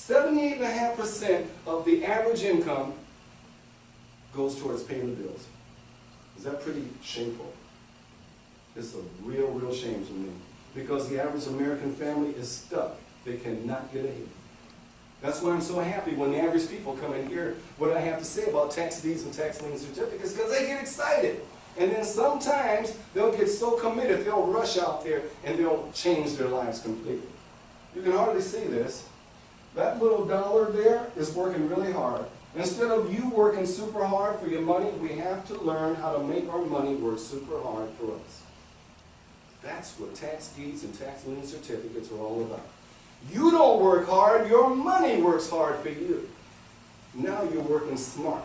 78.5% of the average income goes towards paying the bills. Is that pretty shameful? It's a real, real shame to me. Because the average American family is stuck. They cannot get ahead. That's why I'm so happy when the average people come and hear what I have to say about tax deeds and tax lien certificates, because they get excited. And then sometimes they'll get so committed, they'll rush out there and they'll change their lives completely. You can hardly see this. That little dollar there is working really hard. Instead of you working super hard for your money, we have to learn how to make our money work super hard for us. That's what tax deeds and tax lien certificates are all about. You don't work hard, your money works hard for you. Now you're working smart.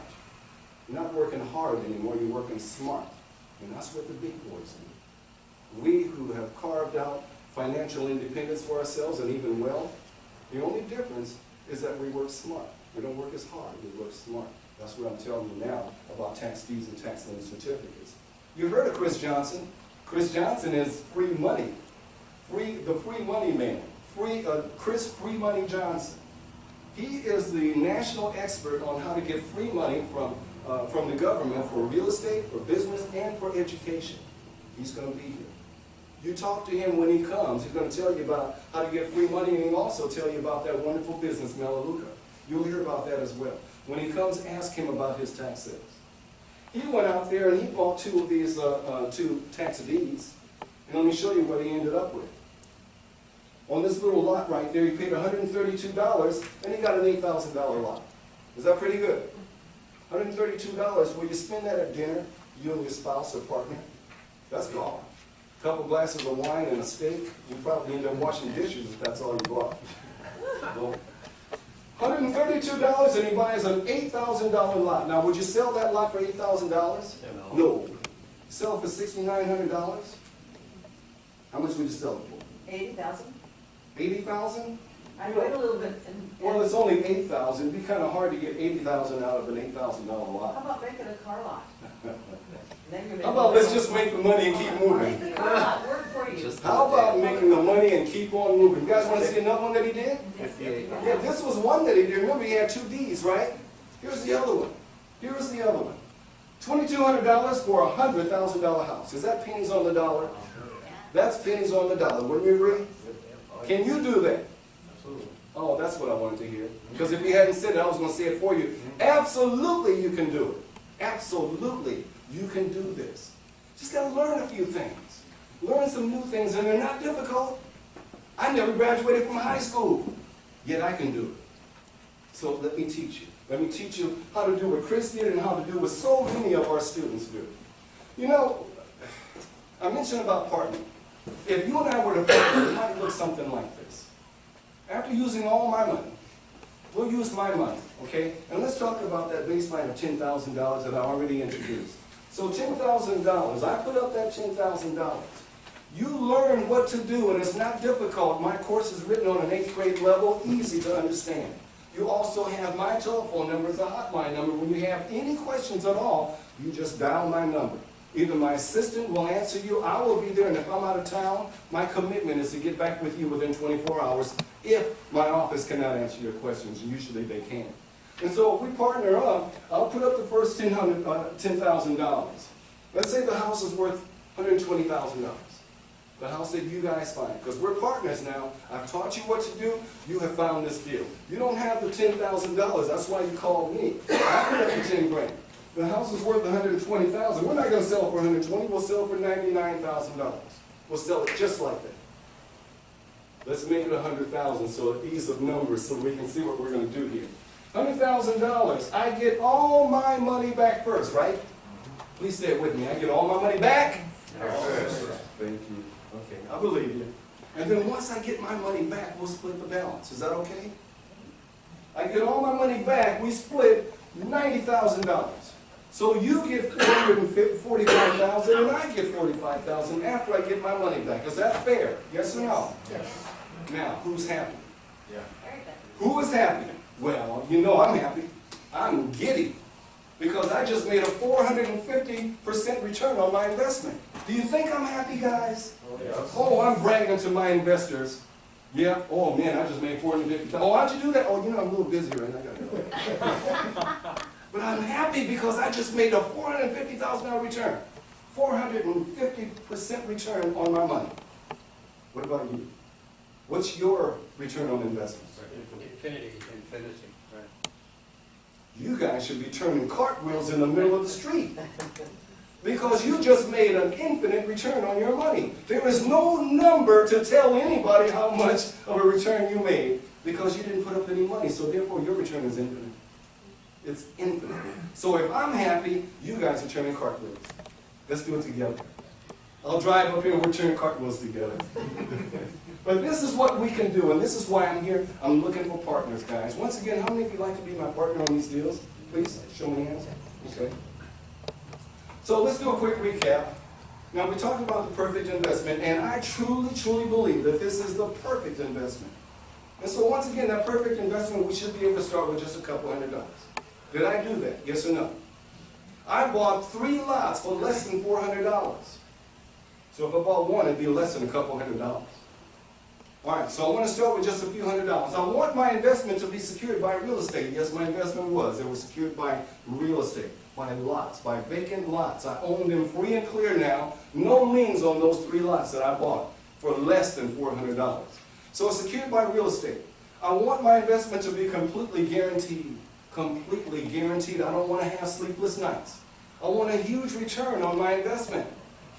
You're not working hard anymore, you're working smart. And that's what the big boys do. We who have carved out financial independence for ourselves and even wealth, the only difference is that we work smart. We don't work as hard, we work smart. That's what I'm telling you now about tax deeds and tax lien certificates. You've heard of Chris Johnson. Chris Johnson is free money. The free money man. Chris Free Money Johnson. He is the national expert on how to get free money from the government for real estate, for business, and for education. He's going to be here. You talk to him when he comes. He's going to tell you about how to get free money, and he'll also tell you about that wonderful business, Melaleuca. You'll hear about that as well. When he comes, ask him about his tax sales. He went out there and he bought two of these two tax deeds. And let me show you what he ended up with. On this little lot right there, he paid $132 and he got an $8,000 lot. Is that pretty good? $132. Will you spend that at dinner, you and your spouse or partner? That's gone. A couple glasses of wine and a steak, you probably end up washing dishes if that's all you bought. Well, $132 and he buys an $8,000 lot. Now, would you sell that lot for $8,000? No. Sell it for $6,900? How much would you sell it for? $80,000. $80,000? I wait a little bit. Well, it's only $8,000. It'd be kind of hard to get $80,000 out of an $8,000 lot. How about making a car lot? How about let's just make the money and keep moving? Make the car lot work for you. How about making the money and keep on moving? You guys want to see another one that he did? Yeah, this was one that he did. Remember, he had two Ds, right? Here's the other one. Here's the other one. $2,200 for a $100,000 house. Is that pennies on the dollar? That's pennies on the dollar. Wouldn't you agree? Can you do that? Oh, that's what I wanted to hear. Because if you hadn't said it, I was going to say it for you. Absolutely you can do it. Absolutely you can do this. Just got to learn a few things. Learn some new things, and they're not difficult. I never graduated from high school, yet I can do it. So let me teach you. Let me teach you how to do what Chris did and how to do what so many of our students do. You know, I mentioned about partnering. If you and I were to partner, it might look something like this. After using all my money, we'll use my money, okay? And let's talk about that baseline of $10,000 that I already introduced. So $10,000, I put up that $10,000. You learn what to do, and it's not difficult. My course is written on an 8th grade level, easy to understand. You also have my telephone number as a hotline number. When you have any questions at all, you just dial my number. Either my assistant will answer you, I will be there, and if I'm out of town, my commitment is to get back with you within 24 hours if my office cannot answer your questions, and usually they can. And so if we partner up, I'll put up the first $10,000. Let's say the house is worth $120,000. The house that you guys find, because we're partners now. I've taught you what to do. You have found this deal. You don't have the $10,000. That's why you called me. I put up the 10 grand. The house is worth $120,000. We're not going to sell it for $120,000. We'll sell it for $99,000. We'll sell it just like that. Let's make it $100,000 so ease of numbers so we can see what we're going to do here. $100,000. I get all my money back first, right? Please say it with me. I get all my money back? Yes. Thank you. Okay, I believe you. And then once I get my money back, we'll split the balance. Is that okay? I get all my money back. We split $90,000. So you get $445,000 and I get $45,000 after I get my money back. Is that fair? Yes or no? Yes. Now, who's happy? Yeah. Who is happy? Well, you know I'm happy. I'm giddy because I just made a 450% return on my investment. Do you think I'm happy, guys? Oh, yes. Oh, I'm bragging to my investors. Yeah, oh man, I just made $450,000. Oh, how'd you do that? Oh, you know, I'm a little busy right now, I gotta go. But I'm happy because I just made a $450,000 return. 450% return on my money. What about you? What's your return on investment? Infinity. Right. You guys should be turning cartwheels in the middle of the street. Because you just made an infinite return on your money. There is no number to tell anybody how much of a return you made because you didn't put up any money. So therefore your return is infinite. It's infinite. So if I'm happy, you guys are turning cartwheels. Let's do it together. I'll drive up here and we're turning cartwheels together. But this is what we can do, and this is why I'm here. I'm looking for partners, guys. Once again, how many of you like to be my partner on these deals? Please, show me hands. Okay. So let's do a quick recap. Now, we talked about the perfect investment, and I truly, truly believe that this is the perfect investment. And so once again, that perfect investment, we should be able to start with just a couple $100. Did I do that? Yes or no? I bought 3 lots for less than $400. So if I bought one, it'd be less than a couple $100. All right, so I want to start with just a few $100. I want my investment to be secured by real estate. Yes, my investment was. It was secured by real estate, by lots, by vacant lots. I own them free and clear now. No liens on those 3 lots that I bought for less than $400. So it's secured by real estate. I want my investment to be completely guaranteed. Completely guaranteed. I don't want to have sleepless nights. I want a huge return on my investment.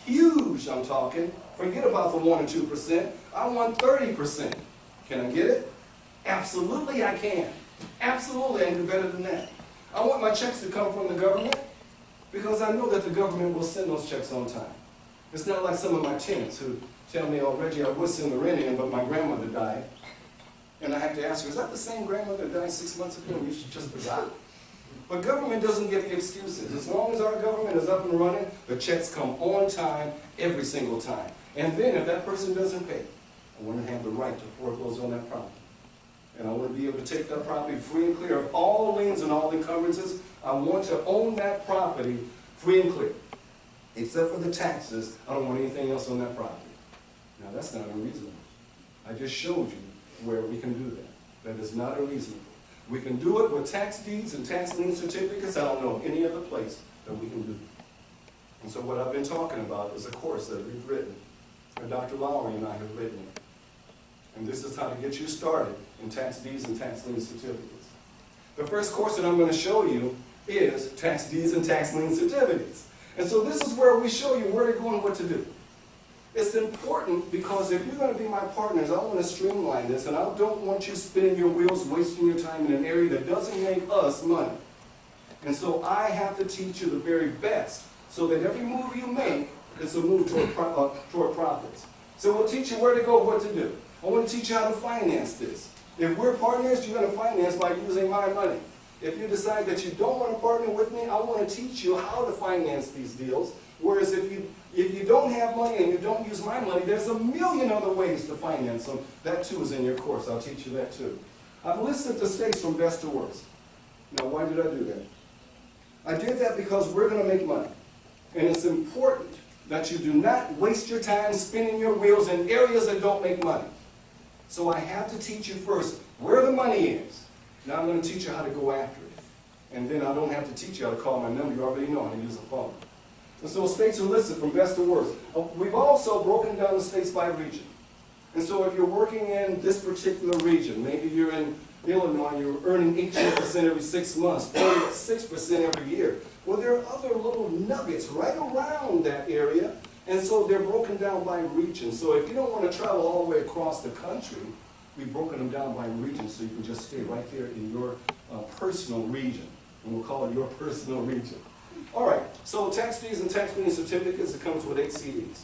Huge, I'm talking. Forget about the 1 or 2%. I want 30%. Can I get it? Absolutely I can. Absolutely I can do better than that. I want my checks to come from the government because I know that the government will send those checks on time. It's not like some of my tenants who tell me, oh, Reggie, I would send the rent in, but my grandmother died. And I have to ask her, is that the same grandmother that died 6 months ago and you just forgot? But government doesn't give you excuses. As long as our government is up and running, the checks come on time every single time. And then if that person doesn't pay, I want to have the right to foreclose on that property. And I want to be able to take that property free and clear of all liens and all encumbrances. I want to own that property free and clear. Except for the taxes, I don't want anything else on that property. Now that's not unreasonable. I just showed you where we can do that. That is not unreasonable. We can do it with tax deeds and tax lien certificates. I don't know any other place that we can do it. And so what I've been talking about is a course that we've written, and Dr. Lowry and I have written it. And this is how to get you started in tax deeds and tax lien certificates. The first course that I'm going to show you is tax deeds and tax lien certificates. And so this is where we show you where to go and what to do. It's important because if you're going to be my partners, I want to streamline this, and I don't want you spinning your wheels, wasting your time in an area that doesn't make us money. And so I have to teach you the very best so that every move you make is a move toward profits. So we'll teach you where to go, what to do. I want to teach you how to finance this. If we're partners, you're going to finance by using my money. If you decide that you don't want to partner with me, I want to teach you how to finance these deals. Whereas if you don't have money and you don't use my money, there's a million other ways to finance them. That too is in your course. I'll teach you that too. I've listed the states from best to worst. Now, why did I do that? I did that because we're going to make money. And it's important that you do not waste your time spinning your wheels in areas that don't make money. So I have to teach you first where the money is. Now I'm going to teach you how to go after it. And then I don't have to teach you how to call my number. You already know how to use a phone. And so states are listed from best to worst. We've also broken down the states by region. And so if you're working in this particular region, maybe you're in Illinois, you're earning 18% every 6 months, 46% every year. Well, there are other little nuggets right around that area, and so they're broken down by region. So if you don't want to travel all the way across the country, we've broken them down by region so you can just stay right there in your personal region. And we'll call it your personal region. All right, so tax deeds and tax lien certificates, it comes with 8 CDs.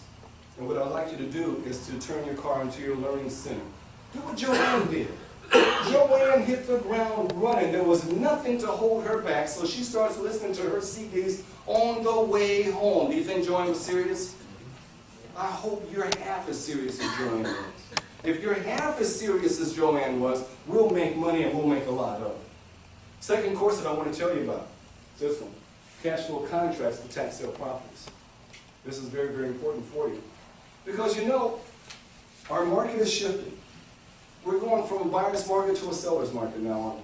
And what I'd like you to do is to turn your car into your learning center. Do what Joanne did. Joanne hit the ground running. There was nothing to hold her back, so she starts listening to her CDs on the way home. Do you think Joanne was serious? I hope you're half as serious as Joanne was. If you're half as serious as Joanne was, we'll make money and we'll make a lot of it. Second course that I want to tell you about is this one. Cash flow contracts for tax sale properties. This is very, very important for you. Because you know, our market is shifting. We're going from a buyer's market to a seller's market now, aren't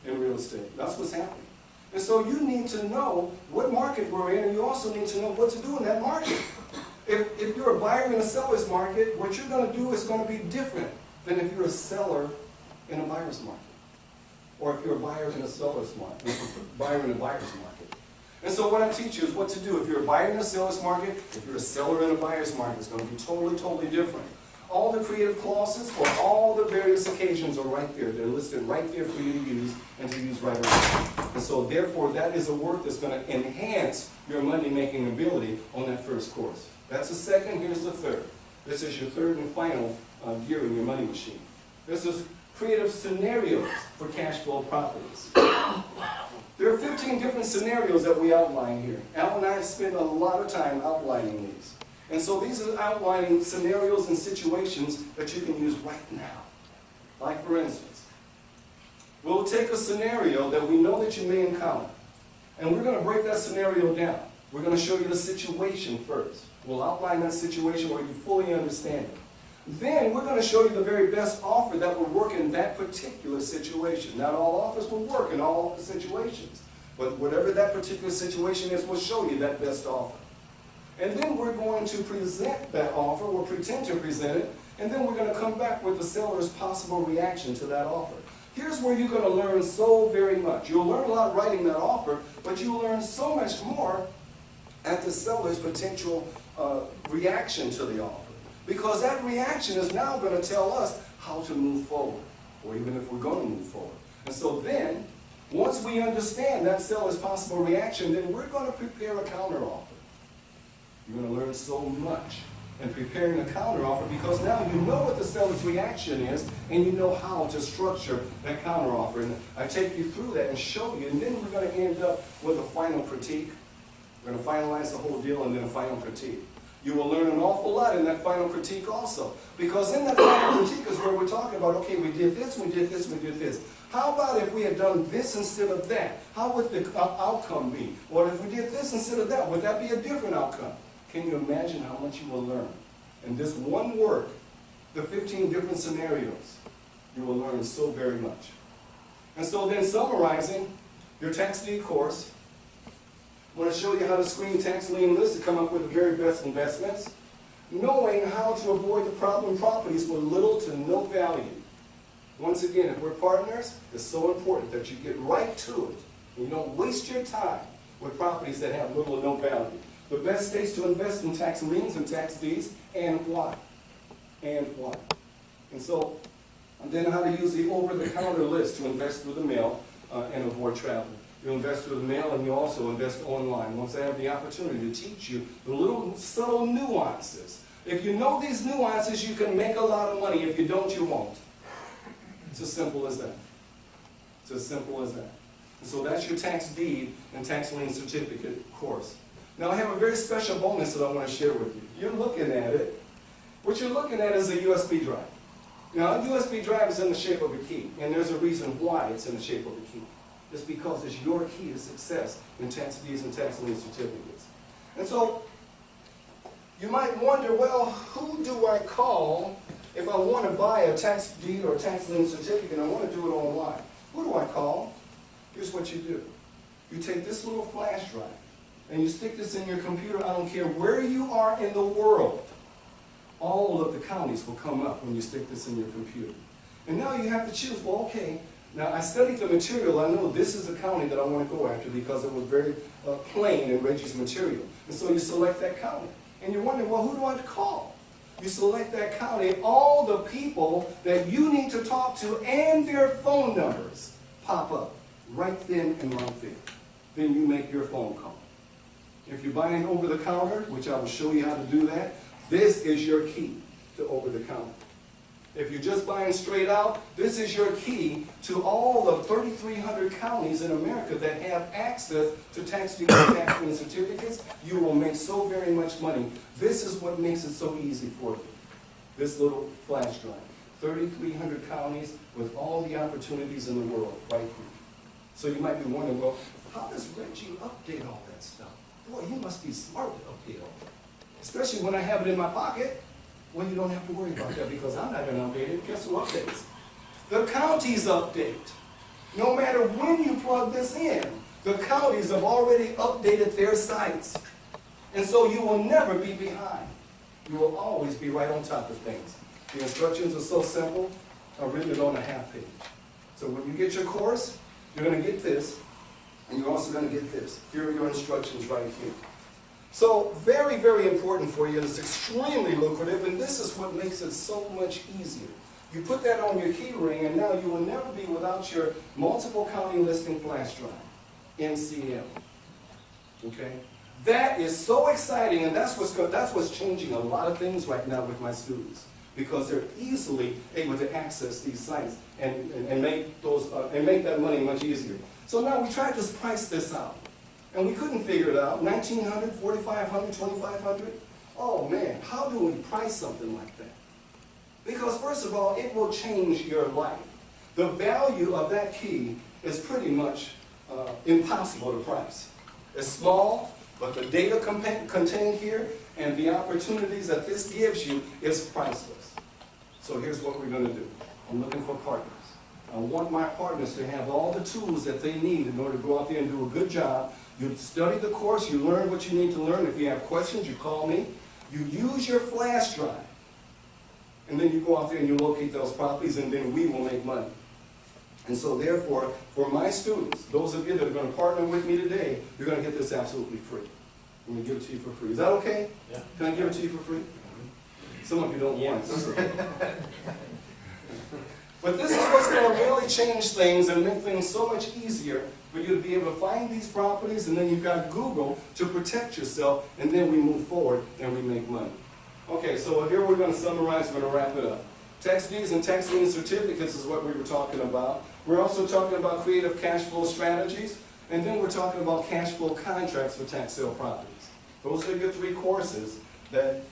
we, in real estate? That's what's happening. And so you need to know what market we're in, and you also need to know what to do in that market. If you're a buyer in a seller's market, what you're going to do is going to be different than if you're a seller in a buyer's market. Or if you're a buyer in a seller's market, buyer in a buyer's market. And so what I teach you is what to do. If you're a buyer in a seller's market, if you're a seller in a buyer's market, it's going to be totally, totally different. All the creative clauses for all the various occasions are right there. They're listed right there for you to use and to use right away. And so therefore, that is a work that's going to enhance your money-making ability on that first course. That's the second. Here's the third. This is your third and final gear in your money machine. This is creative scenarios for cash flow properties. There are 15 different scenarios that we outline here. Al and I have spent a lot of time outlining these. And so these are outlining scenarios and situations that you can use right now. Like for instance, we'll take a scenario that we know that you may encounter, and we're going to break that scenario down. We're going to show you the situation first. We'll outline that situation where you fully understand it. Then we're going to show you the very best offer that will work in that particular situation. Not all offers will work in all situations, but whatever that particular situation is, we'll show you that best offer. And then we're going to present that offer, or pretend to present it, and then we're going to come back with the seller's possible reaction to that offer. Here's where you're going to learn so very much. You'll learn a lot writing that offer, but you'll learn so much more at the seller's potential reaction to the offer. Because that reaction is now going to tell us how to move forward, or even if we're going to move forward. And so then, once we understand that seller's possible reaction, then we're going to prepare a counteroffer. You're going to learn so much in preparing a counteroffer because now you know what the seller's reaction is and you know how to structure that counteroffer. And I take you through that and show you, and then we're going to end up with a final critique. We're going to finalize the whole deal and then a final critique. You will learn an awful lot in that final critique also. Because in that final critique is where we're talking about, okay, we did this, we did this, we did this. How about if we had done this instead of that? How would the outcome be? Or if we did this instead of that, would that be a different outcome? Can you imagine how much you will learn? In this one work, the 15 different scenarios, you will learn so very much. And so then summarizing your tax deed course, I want to show you how to screen tax lien lists to come up with the very best investments, knowing how to avoid the problem properties with little to no value. Once again, if we're partners, it's so important that you get right to it and you don't waste your time with properties that have little or no value. The best states to invest in tax liens and tax deeds, and why? And why? And so, and then how to use the over-the-counter list to invest through the mail and avoid travel. You invest through the mail and you also invest online. Once I have the opportunity to teach you the little subtle nuances. If you know these nuances, you can make a lot of money. If you don't, you won't. It's as simple as that. It's as simple as that. And so that's your tax deed and tax lien certificate course. Now I have a very special bonus that I want to share with you. You're looking at it. What you're looking at is a USB drive. Now a USB drive is in the shape of a key, and there's a reason why it's in the shape of a key. It's because it's your key to success in tax deeds and tax lien certificates. And so you might wonder, well, who do I call if I want to buy a tax deed or a tax lien certificate and I want to do it online? Who do I call? Here's what you do. You take this little flash drive and you stick this in your computer. I don't care where you are in the world. All of the counties will come up when you stick this in your computer. And now you have to choose, well, okay, now I studied the material. I know this is the county that I want to go after because it was very plain in Reggie's material. And so you select that county. And you're wondering, well, who do I call? You select that county. All the people that you need to talk to and their phone numbers pop up right then and right there. Then you make your phone call. If you're buying over the counter, which I will show you how to do that, this is your key to over the counter. If you're just buying straight out, this is your key to all the 3,300 counties in America that have access to tax deed and tax lien certificates. You will make so very much money. This is what makes it so easy for you. This little flash drive. 3,300 counties with all the opportunities in the world right here. So you might be wondering, well, how does Reggie update all that stuff? Boy, he must be smart to update all that. Especially when I have it in my pocket. Well, you don't have to worry about that because I'm not going to update it. Guess who updates? The counties update. No matter when you plug this in, the counties have already updated their sites. And so you will never be behind. You will always be right on top of things. The instructions are so simple, I've written it on a half page. So when you get your course, you're going to get this, and you're also going to get this. Here are your instructions right here. So very, very important for you, and it's extremely lucrative, and this is what makes it so much easier. You put that on your key ring, and now you will never be without your multiple county listing flash drive, MCL. Okay? That is so exciting, and that's what's changing a lot of things right now with my students, because they're easily able to access these sites and make that money much easier. So now we tried to price this out, and we couldn't figure it out. $1,900, $4,500, $2,500. Oh man, how do we price something like that? Because first of all, it will change your life. The value of that key is pretty much impossible to price. It's small, but the data contained here and the opportunities that this gives you is priceless. So here's what we're going to do. I'm looking for partners. I want my partners to have all the tools that they need in order to go out there and do a good job. You study the course, you learn what you need to learn. If you have questions, you call me. You use your flash drive. And then you go out there and you locate those properties, and then we will make money. And so therefore, for my students, those of you that are going to partner with me today, you're going to get this absolutely free. I'm going to give it to you for free. Is that okay? Yeah. Can I give it to you for free? Some of you don't want it. But this is what's going to really change things and make things so much easier for you to be able to find these properties, and then you've got Google to protect yourself, and then we move forward and we make money. Okay, so here we're going to summarize, we're going to wrap it up. Tax deeds and tax lien certificates is what we were talking about. We're also talking about creative cash flow strategies, and then we're talking about cash flow contracts for tax sale properties. Those are your three courses that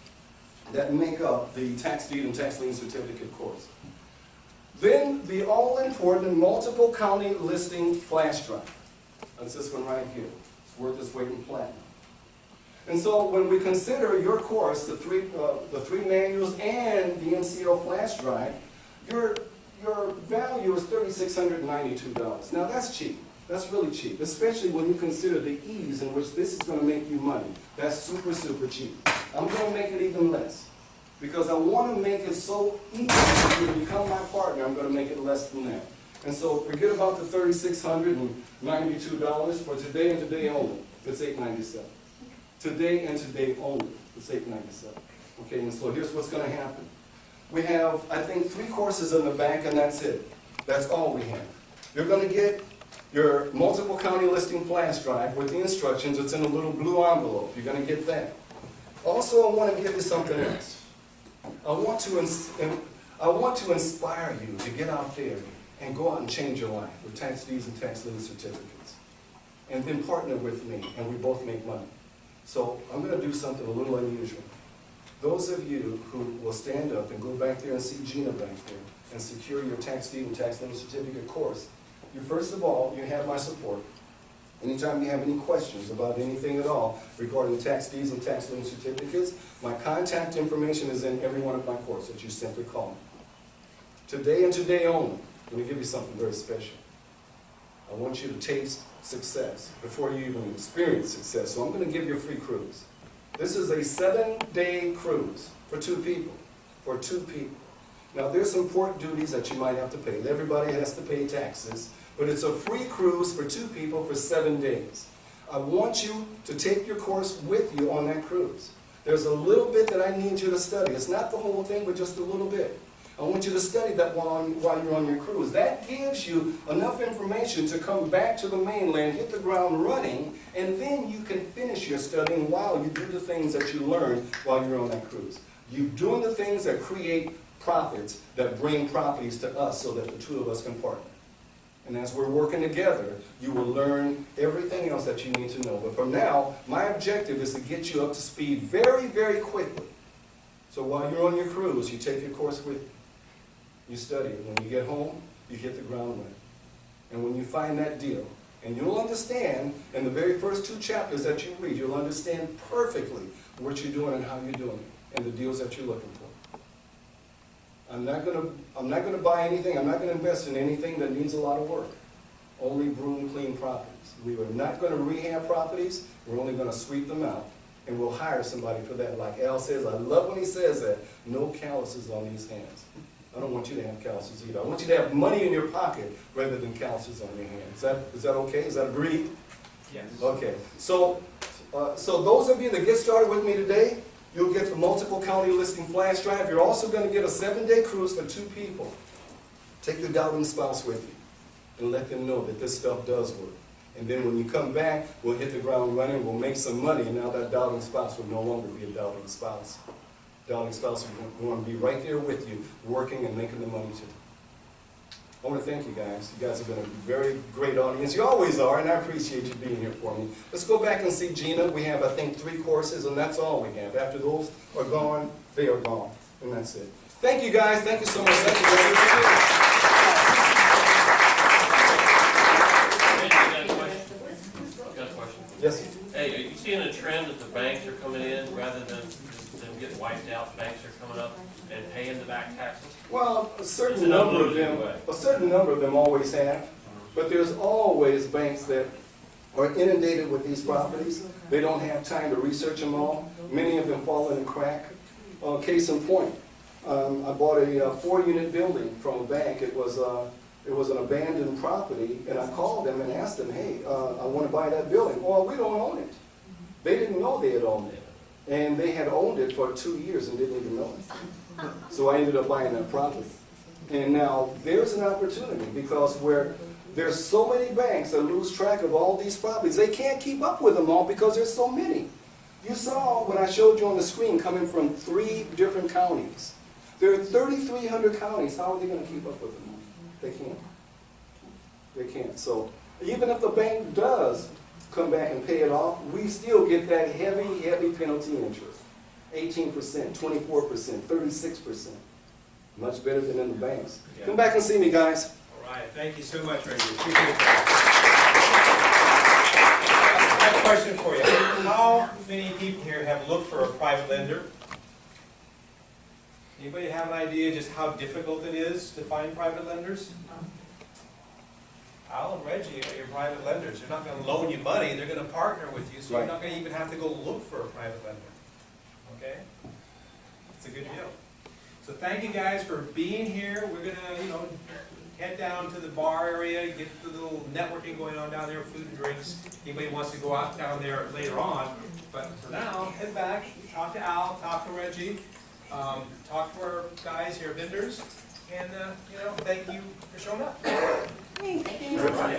make up the tax deed and tax lien certificate course. Then the all-important multiple county listing flash drive. That's this one right here. It's worth its weight in platinum. And so when we consider your course, the three manuals and the MCL flash drive, your value is $3,692. Now that's cheap. That's really cheap, especially when you consider the ease in which this is going to make you money. That's super, super cheap. I'm going to make it even less, because I want to make it so easy for you to become my partner. I'm going to make it less than that. And so forget about the $3,692 for today and today only. It's $897. Today and today only. It's $897. Okay, and so here's what's going to happen. We have, I think, 3 courses in the back, and that's it. That's all we have. You're going to get your multiple county listing flash drive with the instructions. It's in a little blue envelope. You're going to get that. Also, I want to give you something else. I want to inspire you to get out there and go out and change your life with tax deeds and tax lien certificates. And then partner with me, and we both make money. So I'm going to do something a little unusual. Those of you who will stand up and go back there and see Gina back there and secure your tax deed and tax lien certificate course, first of all, you have my support. Anytime you have any questions about anything at all regarding tax deeds and tax lien certificates, my contact information is in every one of my courses. You simply call me. Today and today only, I'm going to give you something very special. I want you to taste success before you even experience success. So I'm going to give you a free cruise. This is a 7-day cruise for 2 people. For 2 people. Now there's some port duties that you might have to pay. Everybody has to pay taxes. But it's a free cruise for 2 people for 7 days. I want you to take your course with you on that cruise. There's a little bit that I need you to study. It's not the whole thing, but just a little bit. I want you to study that while you're on your cruise. That gives you enough information to come back to the mainland, hit the ground running, and then you can finish your studying while you do the things that you learn while you're on that cruise. You're doing the things that create profits, that bring properties to us so that the 2 of us can partner. And as we're working together, you will learn everything else that you need to know. But for now, my objective is to get you up to speed very, very quickly. So while you're on your cruise, you take your course with you. You study it. When you get home, you hit the ground running. And when you find that deal, and you'll understand in the very first 2 chapters that you read, you'll understand perfectly what you're doing and how you're doing it, and the deals that you're looking for. I'm not gonna buy anything, I'm not gonna invest in anything that needs a lot of work. Only broom clean properties. We are not gonna rehab properties, we're only gonna sweep them out, and we'll hire somebody for that. Like Al says, I love when he says that, no calluses on these hands. I don't want you to have calluses either. I want you to have money in your pocket rather than calluses on your hands. Is that okay? Is that agreed? Yes. Okay. So those of you that get started with me today, you'll get the multiple county listing flash drive. You're also going to get a 7-day cruise for 2 people. Take your doubting spouse with you and let them know that this stuff does work. And then when you come back, we'll hit the ground running, we'll make some money, and now that doubting spouse will no longer be a doubting spouse. Doubting spouse will want to be right there with you, working and making the money too. I want to thank you guys. You guys have been a very great audience. You always are, and I appreciate you being here for me. Let's go back and see Gina. We have, I think, 3 courses, and that's all we have. After those are gone, they are gone, and that's it. Thank you, guys. Thank you so much. Thank you, guys. Got a question. Yes. Hey, are you seeing a trend that the banks are coming in rather than them getting wiped out? Banks are coming up and paying the back taxes? Well, a It's certain an number of unlimited them, way. a certain number of them always have, but there's always banks that are inundated with these properties. They don't have time to research them all. Many of them fall in the crack. Case in point, I bought a 4-unit building from a bank. It was an abandoned property, and I called them and asked them, hey, I want to buy that building. Well, we don't own it. They didn't know they had owned it. And they had owned it for 2 years and didn't even know it. So I ended up buying that property. And now there's an opportunity, because where there's so many banks that lose track of all these properties, they can't keep up with them all because there's so many. You saw when I showed you on the screen coming from 3 different counties. There are 3,300 counties. How are they going to keep up with them all? They can't. They can't. So even if the bank does come back and pay it off, we still get that heavy, heavy penalty interest. 18%, 24%, 36%. Much better than in the banks. Yeah. Come back and see me, guys. All right, thank you so much, Randy. Appreciate that. I have a question for you. How many people here have looked for a private lender? Anybody have an idea just how difficult it is to find private lenders? Al and Reggie are your private lenders. They're not going to loan you money, they're going to partner with you, so you're Right. not going to even have to go look for a private lender. Okay? It's a good deal. So thank you guys for being here. We're going to, head down to the bar area, get the little networking going on down there, food and drinks. Anybody wants to go out down there later on. But for now, head back, talk to Al, talk to Reggie, talk to our guys here, vendors, and, thank you for showing up. Thank you. Everybody.